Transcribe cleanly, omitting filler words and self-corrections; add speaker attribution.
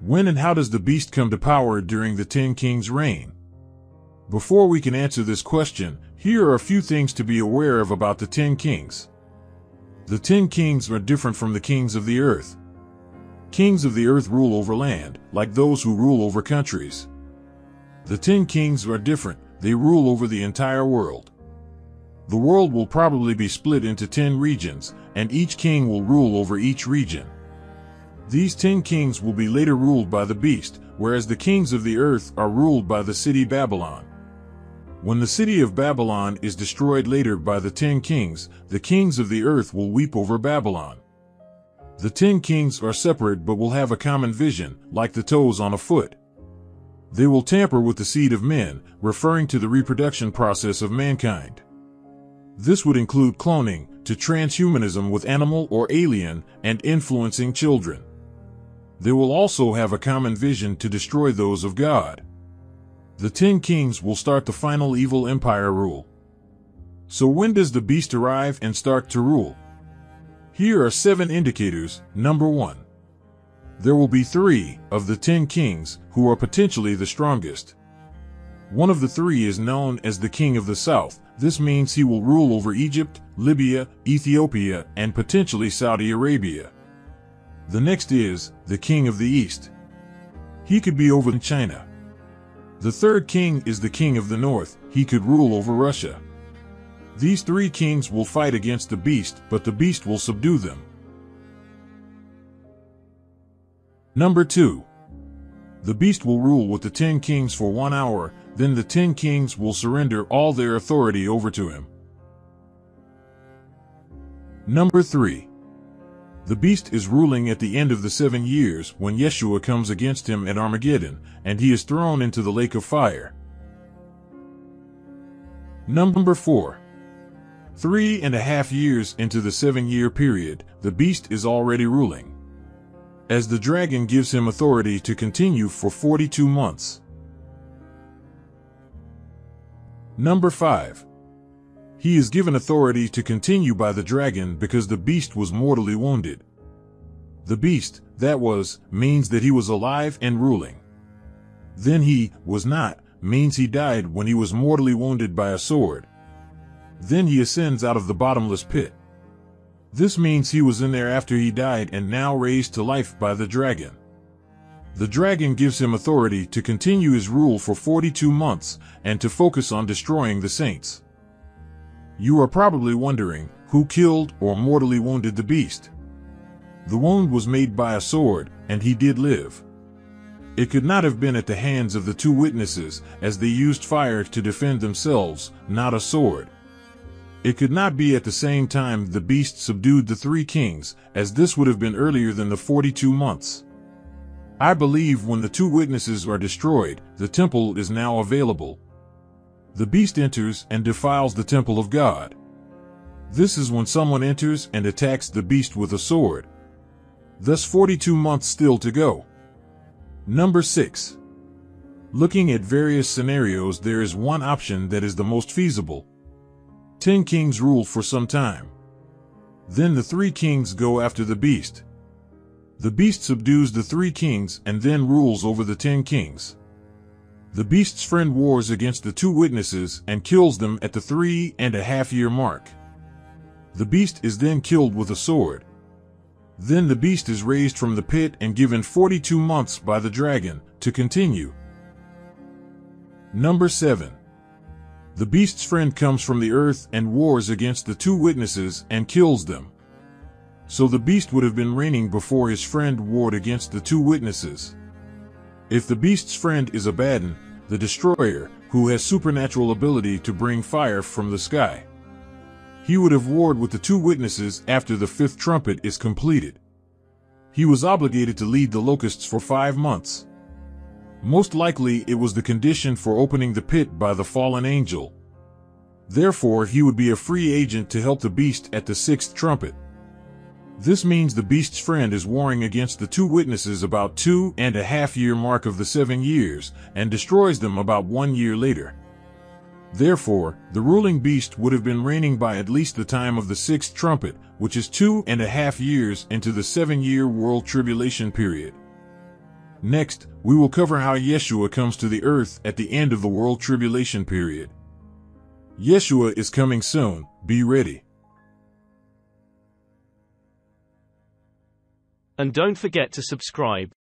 Speaker 1: When and how does the beast come to power during the 10 Kings' reign? Before we can answer this question, here are a few things to be aware of about the 10 Kings. The 10 Kings are different from the kings of the earth. Kings of the earth rule over land, like those who rule over countries. The 10 Kings are different, they rule over the entire world. The world will probably be split into 10 regions, and each king will rule over each region. These 10 kings will be later ruled by the beast, whereas the kings of the earth are ruled by the city Babylon. When the city of Babylon is destroyed later by the 10 kings, the kings of the earth will weep over Babylon. The 10 kings are separate but will have a common vision, like the toes on a foot. They will tamper with the seed of men, referring to the reproduction process of mankind. This would include cloning, to transhumanism with animal or alien, and influencing children. They will also have a common vision to destroy those of God. The 10 kings will start the final evil empire rule. So when does the beast arrive and start to rule? Here are 7 indicators. Number 1. There will be 3 of the 10 kings who are potentially the strongest. One of the 3 is known as the King of the South. This means he will rule over Egypt, Libya, Ethiopia, and potentially Saudi Arabia. The next is the King of the East. He could be over China. The third king is the King of the North. He could rule over Russia. These 3 kings will fight against the beast, but the beast will subdue them. Number 2. The beast will rule with the 10 kings for 1 hour, then the 10 kings will surrender all their authority over to him. Number 3. The beast is ruling at the end of the 7 years when Yeshua comes against him at Armageddon, and he is thrown into the lake of fire. Number 4. 3.5 years into the 7-year period, the beast is already ruling, as the dragon gives him authority to continue for 42 months. Number 5. He is given authority to continue by the dragon because the beast was mortally wounded. The beast, means that he was alive and ruling. Then he was not, means he died when he was mortally wounded by a sword. Then he ascends out of the bottomless pit. This means he was in there after he died and now raised to life by the dragon. The dragon gives him authority to continue his rule for 42 months and to focus on destroying the saints. You are probably wondering, who killed or mortally wounded the beast? The wound was made by a sword, and he did live. It could not have been at the hands of the 2 witnesses, as they used fire to defend themselves, not a sword. It could not be at the same time the beast subdued the 3 kings, as this would have been earlier than the 42 months. I believe when the 2 witnesses are destroyed, the temple is now available. The beast enters and defiles the temple of God. This is when someone enters and attacks the beast with a sword. Thus 42 months still to go. Number 6. Looking at various scenarios, there is one option that is the most feasible. 10 kings rule for some time. Then the 3 kings go after the beast. The beast subdues the 3 kings and then rules over the 10 kings. The beast's friend wars against the 2 witnesses and kills them at the 3.5-year mark. The beast is then killed with a sword. Then the beast is raised from the pit and given 42 months by the dragon to continue. Number 7. The beast's friend comes from the earth and wars against the 2 witnesses and kills them. So the beast would have been reigning before his friend warred against the 2 witnesses. If the beast's friend is Abaddon, the destroyer, who has supernatural ability to bring fire from the sky, he would have warred with the 2 witnesses after the 5th trumpet is completed. He was obligated to lead the locusts for 5 months. Most likely it was the condition for opening the pit by the fallen angel. Therefore he would be a free agent to help the beast at the 6th trumpet. This means the beast's friend is warring against the 2 witnesses about 2.5-year mark of the 7 years and destroys them about 1 year later. Therefore, the ruling beast would have been reigning by at least the time of the 6th trumpet, which is 2.5 years into the 7-year world tribulation period. Next, we will cover how Yeshua comes to the earth at the end of the world tribulation period. Yeshua is coming soon, be ready.
Speaker 2: And don't forget to subscribe.